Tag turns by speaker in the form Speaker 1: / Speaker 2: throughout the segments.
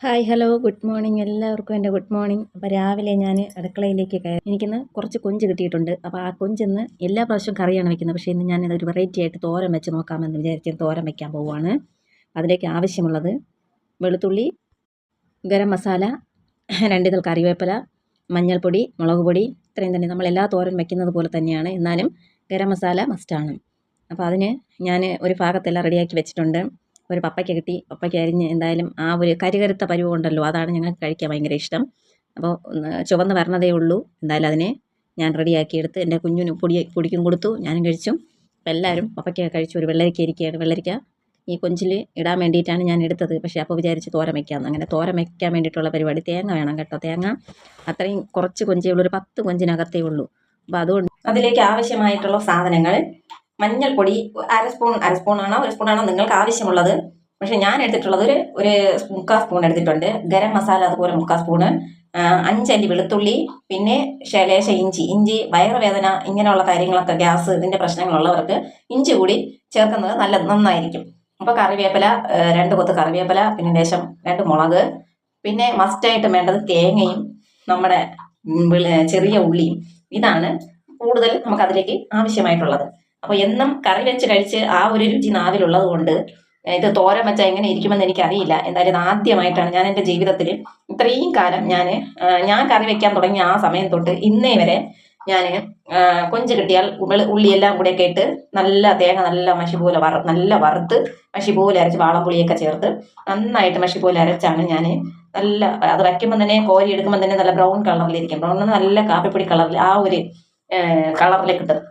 Speaker 1: Hi hello good morning എല്ലാവർക്കും എൻ്റെ good morning. അപ്പോൾ രാവിലെ ഞാൻ അടുക്കളയിലേക്ക് കയറി. എനിക്കിന്ന് കുറച്ച് കൊഞ്ച് കിട്ടിയിട്ടുണ്ട്. അപ്പോൾ ആ കൊഞ്ചിന്ന് എല്ലാ പ്രാവശ്യവും കറിയാണ് വെക്കുന്നത്. പക്ഷേ ഇന്ന് ഞാനിതൊരു വെറൈറ്റി ആയിട്ട് തോരൻ വെച്ച് നോക്കാമെന്ന് വിചാരിച്ച് തോരൻ വെക്കാൻ പോവുകയാണ്. അതിലേക്ക് ആവശ്യമുള്ളത് വെളുത്തുള്ളി, ഗരം മസാല, 2 ഇതൾ കറിവേപ്പില, മഞ്ഞൾപ്പൊടി, മുളക് പൊടി, ഇത്രയും തന്നെ. നമ്മളെല്ലാ തോരൻ വെക്കുന്നത് പോലെ തന്നെയാണ്, എന്നാലും ഗരം മസാല മസ്റ്റാണ്. അപ്പോൾ അതിന് ഞാൻ ഒരു ഭാഗത്തെല്ലാം റെഡിയാക്കി വെച്ചിട്ടുണ്ട്. ഒരു പപ്പയ്ക്ക കിട്ടി. പപ്പയ്ക്ക അരിഞ്ഞ് എന്തായാലും ആ ഒരു കരുകരുത്ത പരുവം ഉണ്ടല്ലോ, അതാണ് ഞങ്ങൾക്ക് കഴിക്കാൻ ഭയങ്കര ഇഷ്ടം. അപ്പോൾ ചുവന്ന് വരണതേ ഉള്ളൂ. എന്തായാലും അതിനെ ഞാൻ റെഡിയാക്കിയെടുത്ത് എൻ്റെ കുഞ്ഞിന് പൊടിക്കും കൊടുത്തു, ഞാനും കഴിച്ചു. അപ്പോൾ എല്ലാവരും പപ്പയ്ക്ക കഴിച്ചു. ഒരു വെള്ളരിക്ക ഇരിക്കുകയാണ്. വെള്ളരിക്ക ഈ കൊഞ്ചിൽ ഇടാൻ വേണ്ടിയിട്ടാണ് ഞാൻ എടുത്തത്. പക്ഷേ അപ്പോൾ വിചാരിച്ച് തോരൻ വയ്ക്കാമെന്ന്. അങ്ങനെ തോരൻ വയ്ക്കാൻ വേണ്ടിയിട്ടുള്ള പരിപാടി. തേങ്ങ വേണം കേട്ടോ. തേങ്ങ അത്രയും കുറച്ച് കൊഞ്ചേ ഉള്ളൂ, ഒരു 10 കൊഞ്ചിനകത്തേ ഉള്ളൂ. അപ്പോൾ അതുകൊണ്ട് അതിലേക്ക് ആവശ്യമായിട്ടുള്ള സാധനങ്ങൾ: മഞ്ഞൾപ്പൊടി അര സ്പൂണാണോ 1 സ്പൂണാണോ നിങ്ങൾക്ക് ആവശ്യമുള്ളത്. പക്ഷെ ഞാൻ എടുത്തിട്ടുള്ളത് ഒരു 3/4 സ്പൂൺ എടുത്തിട്ടുണ്ട്. ഗരം മസാല അതുപോലെ 3/4 സ്പൂണ്, 5 അല്ലി വെളുത്തുള്ളി, പിന്നെ ലേശ ഇഞ്ചി വയറുവേദന ഇങ്ങനെയുള്ള കാര്യങ്ങളൊക്കെ, ഗ്യാസ് ഇതിൻ്റെ പ്രശ്നങ്ങളുള്ളവർക്ക് ഇഞ്ചി കൂടി ചേർക്കുന്നത് നന്നായിരിക്കും. അപ്പോൾ കറിവേപ്പില 2 കൊത്ത് കറിവേപ്പില, പിന്നെ ലേശം 2 മുളക്, പിന്നെ മസ്റ്റായിട്ട് വേണ്ടത് തേങ്ങയും നമ്മുടെ ചെറിയ ഉള്ളിയും. ഇതാണ് കൂടുതൽ നമുക്കതിലേക്ക് ആവശ്യമായിട്ടുള്ളത്. അപ്പോൾ എന്നും കറി വെച്ച് കഴിച്ച് ആ ഒരു രുചി നാവിലുള്ളത് കൊണ്ട് ഇത് തോരൻ വെച്ചാൽ എങ്ങനെ ഇരിക്കുമെന്ന് എനിക്കറിയില്ല. എന്തായാലും ആദ്യമായിട്ടാണ് ഞാൻ എൻ്റെ ജീവിതത്തിൽ ഇത്രയും കാലം ഞാൻ കറി വെക്കാൻ തുടങ്ങിയ ആ സമയം തൊട്ട് ഇന്നേ വരെ ഞാൻ കൊഞ്ച് കിട്ടിയാൽ ഉള്ളിയെല്ലാം കൂടെയൊക്കെ ഇട്ട് നല്ല തേങ്ങ നല്ല മഷി പോലെ നല്ല വറുത്ത് മഷി പോലെ അരച്ച് വാളംപുളിയൊക്കെ ചേർത്ത് നന്നായിട്ട് മഷി പോലെ അരച്ചാണ് ഞാൻ നല്ല അത് വയ്ക്കുമ്പോൾ തന്നെ, കോരി എടുക്കുമ്പോൾ തന്നെ നല്ല ബ്രൗൺ കളറിലിരിക്കും. ബ്രൗൺ നല്ല കാപ്പിപ്പൊടി കളറിൽ ആ ഒരു കളറിലേക്ക് കിട്ടും.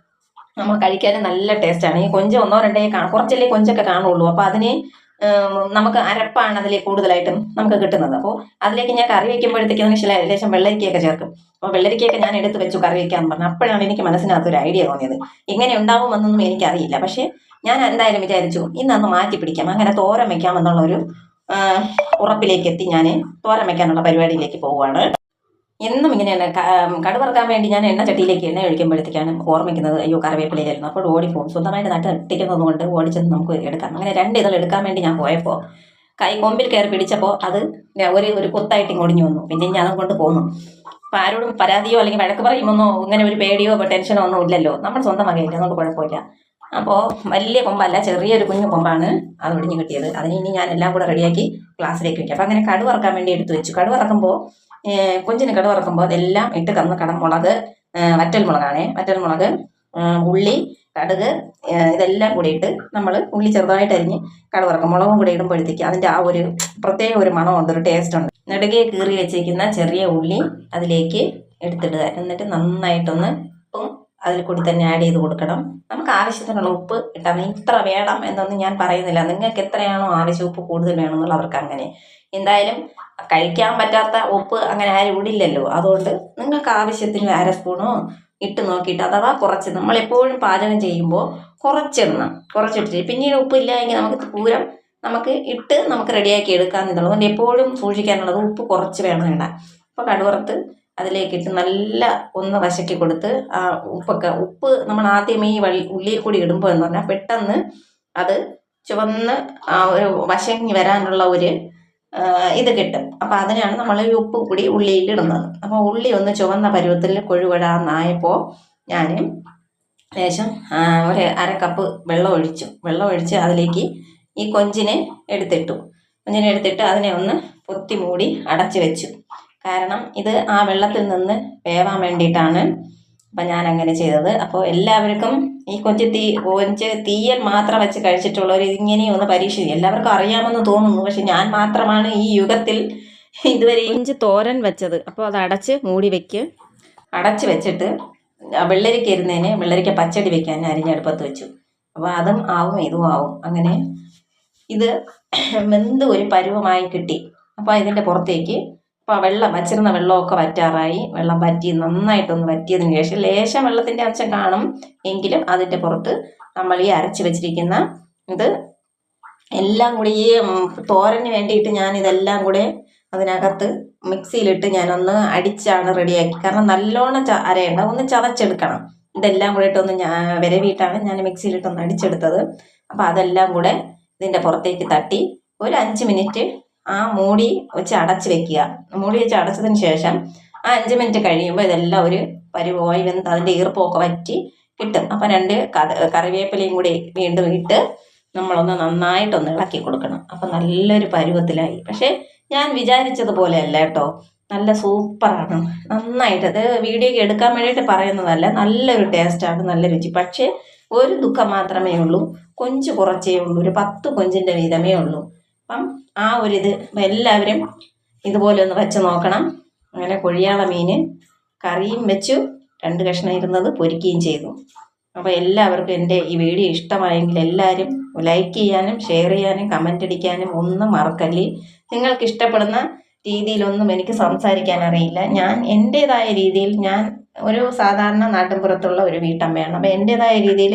Speaker 1: നമ്മൾ കഴിക്കാനും നല്ല ടേസ്റ്റാണ്. ഈ കൊഞ്ച് 1-2 കുറച്ചല്ലേ കൊഞ്ചൊക്കെ കാണുള്ളൂ. അപ്പോൾ അതിന് നമുക്ക് അരപ്പാണ് അതിൽ കൂടുതലായിട്ടും നമുക്ക് കിട്ടുന്നത്. അപ്പോൾ അതിലേക്ക് ഞാൻ കറി വയ്ക്കുമ്പോഴത്തേക്കും ലേശം വെള്ളരിക്കയൊക്കെ ചേർക്കും. അപ്പോൾ വെള്ളരിക്കയൊക്കെ ഞാൻ എടുത്ത് വെച്ചു കറി വയ്ക്കാമെന്ന് പറഞ്ഞു. അപ്പോഴാണ് എനിക്ക് മനസ്സിനകത്ത് ഒരു ഐഡിയ തോന്നിയത്. ഇങ്ങനെ ഉണ്ടാവുമെന്നൊന്നും എനിക്കറിയില്ല. പക്ഷേ ഞാൻ എന്തായാലും വിചാരിച്ചു ഇന്നൊന്ന് മാറ്റി പിടിക്കാം, അങ്ങനെ തോരൻ വയ്ക്കാമെന്നുള്ളൊരു ഉറപ്പിലേക്ക് എത്തി ഞാൻ തോരൻ വയ്ക്കാനുള്ള പരിപാടിയിലേക്ക് പോവുകയാണ്. എന്നും ഇങ്ങനെയാണ്. കടുവറക്കാൻ വേണ്ടി ഞാൻ ചട്ടിയിലേക്ക് എണ്ണ ഒഴിക്കുമ്പോഴത്തേക്കാണ് ഓർമ്മിക്കുന്നത്, അയ്യോ കറിവേപ്പിലയായിരുന്നു. അപ്പോൾ ഓടിപ്പോകും. സ്വന്തമായിട്ട് നട്ടിരിക്കുന്നത് കൊണ്ട് ഓടിച്ചെന്ന് നമുക്ക് എടുക്കാം. അങ്ങനെ 2 ഇതൾ എടുക്കാൻ വേണ്ടി ഞാൻ പോയപ്പോൾ കൊമ്പിൽ കയറി പിടിച്ചപ്പോൾ അത് ഒരു കൊത്തായിട്ട് ഒടിഞ്ഞു വന്നു. പിന്നെ ഞാൻ അതും കൊണ്ട് പോന്നു. അപ്പോൾ ആരോടും പരാതിയോ അല്ലെങ്കിൽ വഴക്ക് പറയുമെന്നോ ഇങ്ങനെ ഒരു പേടിയോ ടെൻഷനോ ഒന്നും ഇല്ലല്ലോ. നമ്മൾ സ്വന്തം വകയില്ല, അതുകൊണ്ട് കുഴപ്പമില്ല. അപ്പോൾ വലിയ കൊമ്പല്ല, ചെറിയൊരു കുഞ്ഞു കൊമ്പാണ് അത് ഒടിഞ്ഞു കിട്ടിയത്. അതിന് ഇനി ഞാൻ എല്ലാം കൂടെ റെഡിയാക്കി ഗ്ലാസ്സിലേക്ക് വയ്ക്കാം. അപ്പോൾ അങ്ങനെ കടുവറക്കാൻ വേണ്ടി എടുത്തു വെച്ചു. കടുവറക്കുമ്പോൾ കൊഞ്ചിന് കടുവറക്കുമ്പോൾ അതെല്ലാം ഇട്ട് മുളക്, വറ്റൽമുളക്, ഉള്ളി, കടുക്, ഇതെല്ലാം കൂടി ഇട്ട് നമ്മൾ ഉള്ളി ചെറുതായിട്ട് അരിഞ്ഞ് കടുവറക്കും. മുളകും കൂടി ഇടുമ്പോഴത്തേക്ക് അതിൻ്റെ ആ ഒരു പ്രത്യേക ഒരു മണമുണ്ട്, ഒരു ടേസ്റ്റ് ഉണ്ട്. നെടുകെ കീറി വെച്ചിരിക്കുന്ന ചെറിയ ഉള്ളി അതിലേക്ക് എടുത്തിടുക. എന്നിട്ട് നന്നായിട്ടൊന്ന് ഉപ്പും അതിൽ കൂടി തന്നെ ആഡ് ചെയ്ത് കൊടുക്കണം. നമുക്ക് ആവശ്യത്തിനുള്ള ഉപ്പ് ഇട്ടാൽ ഇത്ര വേണം എന്നൊന്നും ഞാൻ പറയുന്നില്ല. നിങ്ങൾക്ക് എത്രയാണോ ആവശ്യം, ഉപ്പ് കൂടുതൽ വേണമെന്നുള്ള അവർക്ക് അങ്ങനെ. എന്തായാലും കഴിക്കാൻ പറ്റാത്ത ഉപ്പ് അങ്ങനെ ആരും ഇടില്ലല്ലോ. അതുകൊണ്ട് നിങ്ങൾക്ക് ആവശ്യത്തിന് 1/2 സ്പൂണോ ഇട്ട് നോക്കിയിട്ട്, അഥവാ കുറച്ച്, നമ്മളെപ്പോഴും പാചകം ചെയ്യുമ്പോൾ കുറച്ചിടണം. കുറച്ചിട്ടിട്ട് പിന്നീട് ഉപ്പില്ല എങ്കിൽ നമുക്ക് നമുക്ക് റെഡിയാക്കി എടുക്കാമെന്നുള്ളത്. അതുകൊണ്ട് എപ്പോഴും സൂക്ഷിക്കാനുള്ളത് ഉപ്പ് കുറച്ച് വേണം ഇടാൻ. അപ്പോൾ കടുവറുത്ത് അതിലേക്കിട്ട് നല്ല ഒന്ന് വശക്കി കൊടുത്ത് ആ ഉപ്പ് നമ്മൾ ആദ്യം ഈ ഉള്ളിയിൽ കൂടി ഇടുമ്പോൾ എന്ന് പറഞ്ഞാൽ പെട്ടെന്ന് അത് ചുവന്ന് ഒരു വശങ്ങി വരാനുള്ള ഒരു ഇത് കിട്ടും. അപ്പോൾ അതിനാണ് നമ്മൾ ഈ ഉപ്പ് കൂടി ഉള്ളിയിൽ ഇടുന്നത്. അപ്പോൾ ഉള്ളി ഒന്ന് ചുവന്ന പരുവത്തിൽ കൊഴുകൊഴാന്നായപ്പോൾ ഞാൻ ലേശം ഒരു 1/2 കപ്പ് വെള്ളം ഒഴിച്ച് അതിലേക്ക് ഈ കൊഞ്ചിനെ എടുത്തിട്ടു. അതിനെ ഒന്ന് പൊത്തി മൂടി അടച്ച് വെച്ചു. കാരണം ഇത് ആ വെള്ളത്തിൽ നിന്ന് വേവാൻ വേണ്ടിയിട്ടാണ്. അപ്പം ഞാൻ അങ്ങനെ ചെയ്തത്. അപ്പോൾ എല്ലാവർക്കും ഈ കൊഞ്ച് തീയൽ മാത്രം വെച്ച് കഴിച്ചിട്ടുള്ളവർ ഇങ്ങനെയും ഒന്ന് പരീക്ഷിച്ചു. എല്ലാവർക്കും അറിയാമെന്ന് തോന്നുന്നു. പക്ഷെ ഞാൻ മാത്രമാണ് ഈ യുഗത്തിൽ ഇതുവരെ കൊഞ്ച് തോരൻ വെച്ചത്. അപ്പോൾ അത് അടച്ച് വെച്ചിട്ട് വെള്ളരിക്ക പച്ചടി വെക്കാൻ അരിഞ്ഞടുപ്പത്ത് വെച്ചു. അപ്പോൾ അതും ആവും ഇതും ആവും. അങ്ങനെ ഇത് വെന്ത് ഒരു പരുവമായി കിട്ടി. അപ്പോൾ ഇതിൻ്റെ പുറത്തേക്ക് വച്ചിരുന്ന വെള്ളമൊക്കെ വറ്റാറായി. വെള്ളം നന്നായിട്ടൊന്ന് വറ്റിയതിന് ശേഷം ലേശം വെള്ളത്തിൻ്റെ അംശം കാണും എങ്കിലും അതിൻ്റെ പുറത്ത് നമ്മൾ ഈ അരച്ച് വെച്ചിരിക്കുന്ന ഇത് എല്ലാം കൂടി ഈ തോരന് വേണ്ടിയിട്ട് ഞാൻ ഇതെല്ലാം കൂടെ അതിനകത്ത് മിക്സിയിലിട്ട് ഞാനൊന്ന് അടിച്ചാണ് റെഡിയാക്കി. കാരണം നല്ലോണം അരയണ്ട, ഒന്ന് ചതച്ചെടുക്കണം. ഇതെല്ലാം കൂടെ ഇട്ടൊന്ന് വിരവിയിട്ടാണ് ഞാൻ മിക്സിയിലിട്ടൊന്ന് അടിച്ചെടുത്തത്. അപ്പോൾ അതെല്ലാം കൂടെ ഇതിൻ്റെ പുറത്തേക്ക് തട്ടി ഒരു 5 മിനിറ്റ് ആ മൂടി വെച്ച് അടച്ച് വെക്കുക. മൂടി വെച്ച് അടച്ചതിന് ശേഷം ആ 5 മിനിറ്റ് കഴിയുമ്പോൾ ഇതെല്ലാം ഒരു പരുവായി വെന്ത് അതിൻ്റെ ഈർപ്പമൊക്കെ വറ്റി കിട്ടും. അപ്പം 2 കറിവേപ്പിലയും കൂടി വീണ്ടും ഇട്ട് നമ്മളൊന്ന് നന്നായിട്ടൊന്ന് ഇളക്കി കൊടുക്കണം. അപ്പം നല്ലൊരു പരുവത്തിലായി. പക്ഷേ ഞാൻ വിചാരിച്ചതുപോലെ അല്ല കേട്ടോ, നല്ല സൂപ്പറാണ്. നന്നായിട്ട്, അത് വീഡിയോയ്ക്ക് എടുക്കാൻ വേണ്ടിയിട്ട് പറയുന്നതല്ല, നല്ലൊരു ടേസ്റ്റാണ്, നല്ല രുചി. പക്ഷേ ഒരു ദുഃഖം മാത്രമേ ഉള്ളൂ, കൊഞ്ച് കുറച്ചേ ഉള്ളൂ, ഒരു 10 കൊഞ്ചിൻ്റെ വീതമേ ഉള്ളൂ. അപ്പം ആ ഒരിത് എല്ലാവരും ഇതുപോലെ ഒന്ന് വെച്ച് നോക്കണം. അങ്ങനെ കൊഴിയാള മീൻ കറിയും വെച്ചു, 2 കഷ്ണം ഇരുന്നത് പൊരിക്കുകയും ചെയ്തു. അപ്പോൾ എല്ലാവർക്കും എൻ്റെ ഈ വീഡിയോ ഇഷ്ടമായെങ്കിൽ എല്ലാവരും ലൈക്ക് ചെയ്യാനും ഷെയർ ചെയ്യാനും കമൻ്റ് അടിക്കാനും ഒന്നും മറക്കല്ലേ. നിങ്ങൾക്ക് ഇഷ്ടപ്പെടുന്ന രീതിയിലൊന്നും എനിക്ക് സംസാരിക്കാൻ അറിയില്ല. ഞാൻ എൻ്റേതായ രീതിയിൽ, ഞാൻ ഒരു സാധാരണ നാട്ടിൻപുറത്തുള്ള ഒരു വീട്ടമ്മയാണ്. അപ്പോൾ എൻ്റേതായ രീതിയിൽ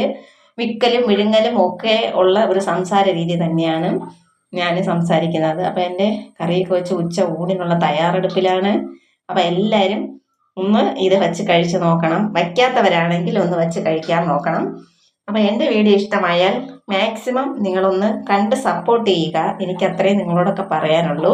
Speaker 1: വിക്കലും വിഴുങ്ങലും ഒക്കെ ഉള്ള ഒരു സംസാര രീതി തന്നെയാണ് ഞാൻ സംസാരിക്കുന്നത്. അപ്പോൾ എൻ്റെ കറിയൊക്കെ വെച്ച് ഉച്ച ഊണിനുള്ള തയ്യാറെടുപ്പിലാണ്. അപ്പോൾ എല്ലാവരും ഒന്ന് ഇത് വെച്ച് കഴിച്ച് നോക്കണം. വയ്ക്കാത്തവരാണെങ്കിൽ ഒന്ന് വെച്ച് കഴിക്കാൻ നോക്കണം. അപ്പോൾ എൻ്റെ വീഡിയോ ഇഷ്ടമായാൽ മാക്സിമം നിങ്ങളൊന്ന് കണ്ട് സപ്പോർട്ട് ചെയ്യുക. എനിക്കത്രയും നിങ്ങളോടൊക്കെ പറയാനുള്ളൂ.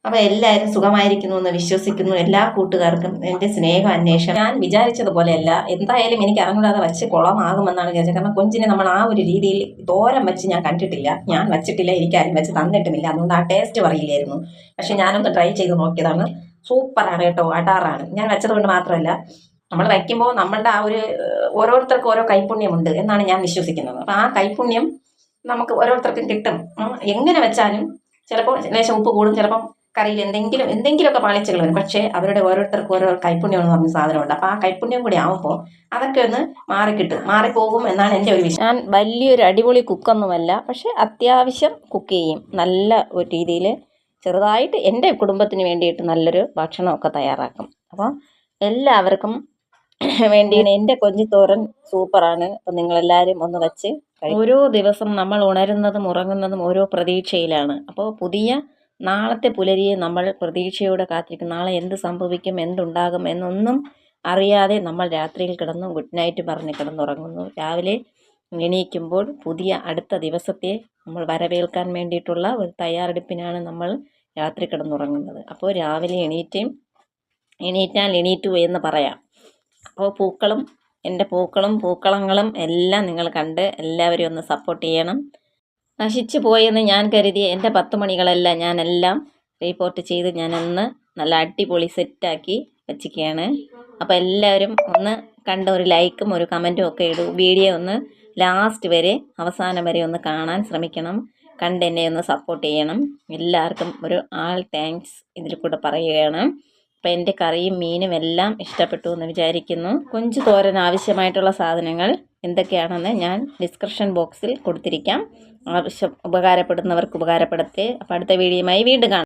Speaker 1: അപ്പോൾ എല്ലാവരും സുഖമായിരിക്കുന്നു എന്ന് വിശ്വസിക്കുന്നു. എല്ലാ കൂട്ടുകാർക്കും എൻ്റെ സ്നേഹം അന്വേഷണം. ഞാൻ വിചാരിച്ചതുപോലെയല്ല, എന്തായാലും എനിക്ക് അറിഞ്ഞൂടാതെ വെച്ച് കുളമാകുമെന്നാണ് വിചാരിച്ചത്. കാരണം കൊഞ്ചിനെ നമ്മൾ ആ ഒരു രീതിയിൽ തോരൻ വെച്ച് ഞാൻ കണ്ടിട്ടില്ല, ഞാൻ വെച്ചിട്ടില്ല, എനിക്കാരും വെച്ച് തന്നിട്ടുമില്ല. അതുകൊണ്ട് ആ ടേസ്റ്റ് പറയില്ലായിരുന്നു. പക്ഷെ ഞാനൊന്ന് ട്രൈ ചെയ്ത് നോക്കിയതാണ്. സൂപ്പറാണ് കേട്ടോ, അടാറാണ്. ഞാൻ വെച്ചത് കൊണ്ട് മാത്രമല്ല, നമ്മൾ വയ്ക്കുമ്പോൾ നമ്മളുടെ ആ ഒരു ഓരോരുത്തർക്കും ഓരോ കൈപ്പുണ്യമുണ്ട് എന്നാണ് ഞാൻ വിശ്വസിക്കുന്നത്. അപ്പം ആ കൈപ്പുണ്യം നമുക്ക് ഓരോരുത്തർക്കും കിട്ടും. എങ്ങനെ വെച്ചാലും ചിലപ്പോൾ ലേശം ഉപ്പ് കൂടും, ചിലപ്പം കറിയിൽ എന്തെങ്കിലുമൊക്കെ പാളിച്ചകൾ വരും. പക്ഷേ അവരുടെ ഓരോരുത്തർക്കും ഓരോ കൈപ്പുണ്യം എന്ന് പറഞ്ഞ സാധനമുണ്ട്. അപ്പോൾ ആ കൈപ്പുണ്യം കൂടി ആവുമ്പോൾ അതൊക്കെ ഒന്ന് മാറിപ്പോകും എന്നാണ് എൻ്റെ ഒരു വിഷയം. ഞാൻ വലിയൊരു അടിപൊളി കുക്കൊന്നുമല്ല, പക്ഷേ അത്യാവശ്യം കുക്ക് ചെയ്യും. നല്ല ഒരു രീതിയിൽ ചെറുതായിട്ട് എൻ്റെ കുടുംബത്തിന് വേണ്ടിയിട്ട് നല്ലൊരു ഭക്ഷണമൊക്കെ തയ്യാറാക്കും. അപ്പോൾ എല്ലാവർക്കും വേണ്ടിയാണ്. എൻ്റെ കൊഞ്ചിത്തോരൻ സൂപ്പറാണ്. അപ്പം നിങ്ങളെല്ലാവരും ഒന്ന് വെച്ച് ഓരോ ദിവസം നമ്മൾ ഉണരുന്നതും ഉറങ്ങുന്നതും ഓരോ പ്രതീക്ഷയിലാണ്. അപ്പോൾ നാളത്തെ പുലരിയെ നമ്മൾ പ്രതീക്ഷയോടെ കാത്തിരിക്കും. നാളെ എന്ത് സംഭവിക്കും, എന്തുണ്ടാകും എന്നൊന്നും അറിയാതെ നമ്മൾ രാത്രിയിൽ കിടന്നു ഗുഡ് നൈറ്റ് പറഞ്ഞ് കിടന്നുറങ്ങുന്നു. രാവിലെ എണീക്കുമ്പോൾ അടുത്ത ദിവസത്തെ നമ്മൾ വരവേൽക്കാൻ വേണ്ടിയിട്ടുള്ള ഒരു തയ്യാറെടുപ്പിനാണ് നമ്മൾ രാത്രി കിടന്നുറങ്ങുന്നത്. അപ്പോൾ രാവിലെ എണീറ്റാൽ എണീറ്റു എന്ന് പറയാം. അപ്പോൾ എൻ്റെ പൂക്കളങ്ങളും എല്ലാം നിങ്ങൾ കണ്ട് എല്ലാവരും ഒന്ന് സപ്പോർട്ട് ചെയ്യണം. നശിച്ചു പോയെന്ന് ഞാൻ കരുതിയ എൻ്റെ 10 മണികളെല്ലാം ഞാനെല്ലാം റിപ്പോർട്ട് ചെയ്ത് ഞാനൊന്ന് നല്ല അടിപൊളി സെറ്റാക്കി വച്ചിരിക്കുകയാണ്. അപ്പോൾ എല്ലാവരും ഒന്ന് കണ്ട ഒരു ലൈക്കും ഒരു കമൻറ്റും ഒക്കെ ഇടും. വീഡിയോ ഒന്ന് ലാസ്റ്റ് വരെ, അവസാനം വരെ ഒന്ന് കാണാൻ ശ്രമിക്കണം. കണ്ട് എന്നെ ഒന്ന് സപ്പോർട്ട് ചെയ്യണം. എല്ലാവർക്കും ഒരു താങ്ക്സ് ഇതിൽ കൂടെ പറയുകയാണ്. അപ്പോൾ എൻ്റെ കറിയും മീനും എല്ലാം ഇഷ്ടപ്പെട്ടു എന്ന് വിചാരിക്കുന്നു. കൊഞ്ച് തോരൻ ആവശ്യമായിട്ടുള്ള സാധനങ്ങൾ എന്തൊക്കെയാണെന്ന് ഞാൻ ഡിസ്ക്രിപ്ഷൻ ബോക്സിൽ കൊടുത്തിരിക്കാം. ഉപകാരപ്പെടുന്നവർക്ക് ഉപകാരപ്പെടട്ടെ. അപ്പോൾ അടുത്ത വീഡിയോയുമായി വീണ്ടും കാണാം.